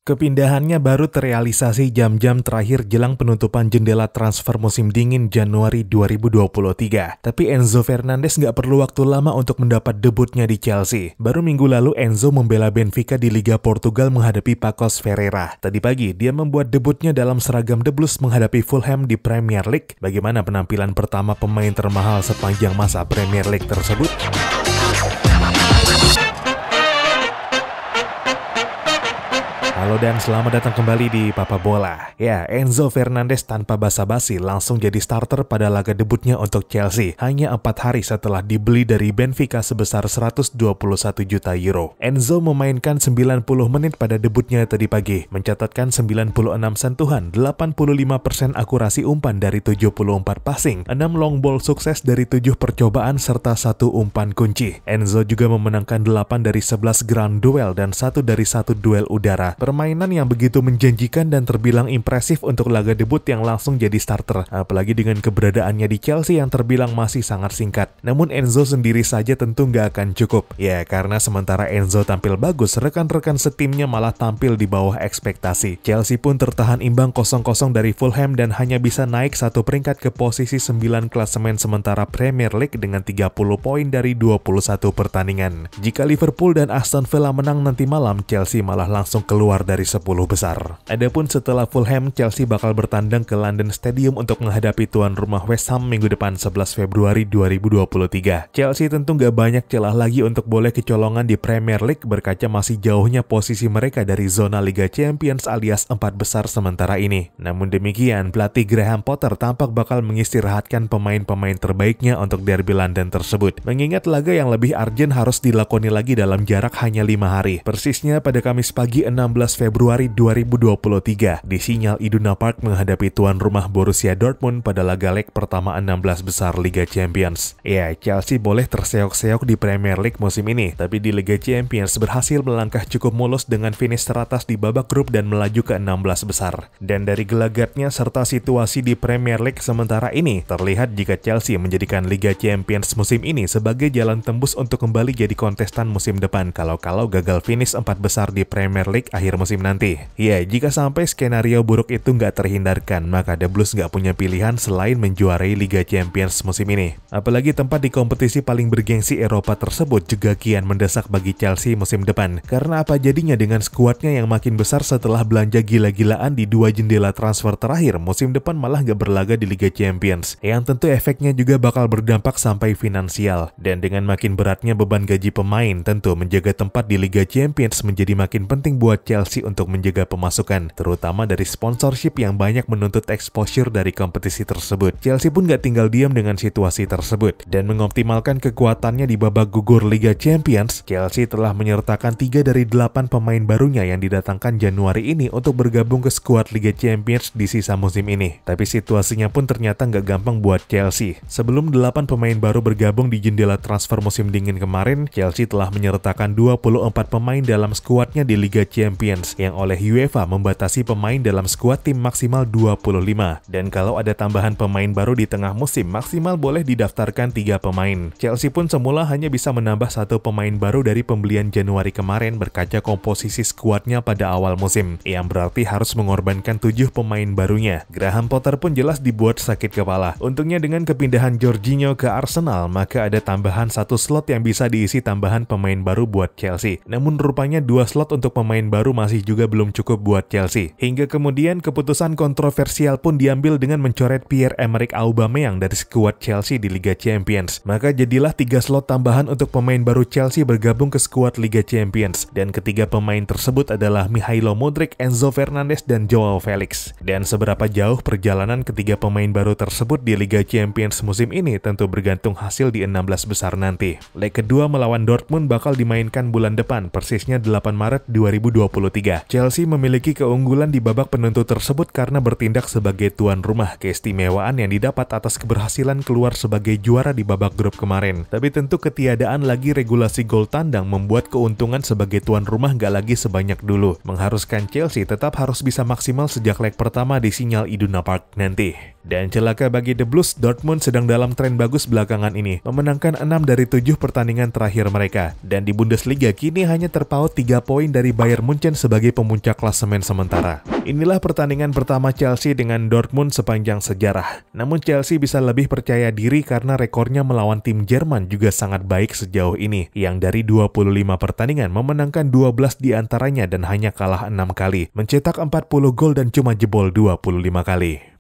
Kepindahannya baru terrealisasi jam-jam terakhir jelang penutupan jendela transfer musim dingin Januari 2023. Tapi Enzo Fernandez nggak perlu waktu lama untuk mendapat debutnya di Chelsea. Baru minggu lalu Enzo membela Benfica di Liga Portugal menghadapi Pacos Ferreira. Tadi pagi dia membuat debutnya dalam seragam The Blues menghadapi Fulham di Premier League. Bagaimana penampilan pertama pemain termahal sepanjang masa Premier League tersebut? Halo dan selamat datang kembali di Papa Bola. Ya, Enzo Fernandez tanpa basa-basi langsung jadi starter pada laga debutnya untuk Chelsea. Hanya 4 hari setelah dibeli dari Benfica sebesar 121 juta euro. Enzo memainkan 90 menit pada debutnya tadi pagi, mencatatkan 96 sentuhan, 85% akurasi umpan dari 74 passing, 6 long ball sukses dari 7 percobaan serta 1 umpan kunci. Enzo juga memenangkan 8 dari 11 ground duel dan 1 dari 1 duel udara. Permainan yang begitu menjanjikan dan terbilang impresif untuk laga debut yang langsung jadi starter, apalagi dengan keberadaannya di Chelsea yang terbilang masih sangat singkat. Namun Enzo sendiri saja tentu nggak akan cukup. Ya, karena sementara Enzo tampil bagus, rekan-rekan setimnya malah tampil di bawah ekspektasi. Chelsea pun tertahan imbang 0-0 dari Fulham dan hanya bisa naik 1 peringkat ke posisi 9 klasemen sementara Premier League dengan 30 poin dari 21 pertandingan. Jika Liverpool dan Aston Villa menang nanti malam, Chelsea malah langsung keluar dari 10 besar. Adapun setelah Fulham, Chelsea bakal bertandang ke London Stadium untuk menghadapi tuan rumah West Ham minggu depan 11 Februari 2023. Chelsea tentu nggak banyak celah lagi untuk boleh kecolongan di Premier League berkaca masih jauhnya posisi mereka dari zona Liga Champions alias 4 besar sementara ini. Namun demikian, pelatih Graham Potter tampak bakal mengistirahatkan pemain-pemain terbaiknya untuk derby London tersebut. Mengingat laga yang lebih urgent harus dilakoni lagi dalam jarak hanya 5 hari. Persisnya pada Kamis pagi 16 Februari 2023 di Sinyal Iduna Park menghadapi tuan rumah Borussia Dortmund pada laga leg pertama 16 besar Liga Champions. Ya, Chelsea boleh terseok-seok di Premier League musim ini, tapi di Liga Champions berhasil melangkah cukup mulus dengan finish teratas di babak grup dan melaju ke 16 besar. Dan dari gelagatnya serta situasi di Premier League sementara ini, terlihat jika Chelsea menjadikan Liga Champions musim ini sebagai jalan tembus untuk kembali jadi kontestan musim depan kalau gagal finish 4 besar di Premier League akhir musim nanti. Ya, jika sampai skenario buruk itu nggak terhindarkan, maka The Blues nggak punya pilihan selain menjuarai Liga Champions musim ini. Apalagi tempat di kompetisi paling bergengsi Eropa tersebut juga kian mendesak bagi Chelsea musim depan. Karena apa jadinya dengan skuadnya yang makin besar setelah belanja gila-gilaan di 2 jendela transfer terakhir, musim depan malah nggak berlaga di Liga Champions. Yang tentu efeknya juga bakal berdampak sampai finansial. Dan dengan makin beratnya beban gaji pemain, tentu menjaga tempat di Liga Champions menjadi makin penting buat Chelsea untuk menjaga pemasukan, terutama dari sponsorship yang banyak menuntut exposure dari kompetisi tersebut. Chelsea pun gak tinggal diam dengan situasi tersebut, dan mengoptimalkan kekuatannya di babak gugur Liga Champions, Chelsea telah menyertakan 3 dari 8 pemain barunya yang didatangkan Januari ini untuk bergabung ke skuad Liga Champions di sisa musim ini. Tapi situasinya pun ternyata gak gampang buat Chelsea. Sebelum 8 pemain baru bergabung di jendela transfer musim dingin kemarin, Chelsea telah menyertakan 24 pemain dalam skuadnya di Liga Champions yang oleh UEFA membatasi pemain dalam skuad tim maksimal 25. Dan kalau ada tambahan pemain baru di tengah musim, maksimal boleh didaftarkan 3 pemain. Chelsea pun semula hanya bisa menambah 1 pemain baru dari pembelian Januari kemarin berkaca komposisi skuadnya pada awal musim, yang berarti harus mengorbankan 7 pemain barunya. Graham Potter pun jelas dibuat sakit kepala. Untungnya dengan kepindahan Jorginho ke Arsenal, maka ada tambahan 1 slot yang bisa diisi tambahan pemain baru buat Chelsea. Namun rupanya 2 slot untuk pemain baru masih juga belum cukup buat Chelsea. Hingga kemudian keputusan kontroversial pun diambil dengan mencoret Pierre-Emerick Aubameyang dari skuad Chelsea di Liga Champions. Maka jadilah 3 slot tambahan untuk pemain baru Chelsea bergabung ke skuad Liga Champions. Dan ketiga pemain tersebut adalah Mikhailo Mudryk, Enzo Fernandez, dan Joao Felix. Dan seberapa jauh perjalanan ketiga pemain baru tersebut di Liga Champions musim ini tentu bergantung hasil di 16 besar nanti. Leg kedua melawan Dortmund bakal dimainkan bulan depan, persisnya 8 Maret 2023. Chelsea memiliki keunggulan di babak penentu tersebut karena bertindak sebagai tuan rumah, keistimewaan yang didapat atas keberhasilan keluar sebagai juara di babak grup kemarin. Tapi tentu ketiadaan lagi regulasi gol tandang membuat keuntungan sebagai tuan rumah gak lagi sebanyak dulu, mengharuskan Chelsea tetap harus bisa maksimal sejak leg pertama di Sinyal Iduna Park nanti. Dan celaka bagi The Blues, Dortmund sedang dalam tren bagus belakangan ini, memenangkan 6 dari 7 pertandingan terakhir mereka. Dan di Bundesliga kini hanya terpaut 3 poin dari Bayern Munchen sebagai pemuncak klasemen sementara. Inilah pertandingan pertama Chelsea dengan Dortmund sepanjang sejarah. Namun Chelsea bisa lebih percaya diri karena rekornya melawan tim Jerman juga sangat baik sejauh ini, yang dari 25 pertandingan memenangkan 12 diantaranya dan hanya kalah 6 kali, mencetak 40 gol dan cuma jebol 25 kali.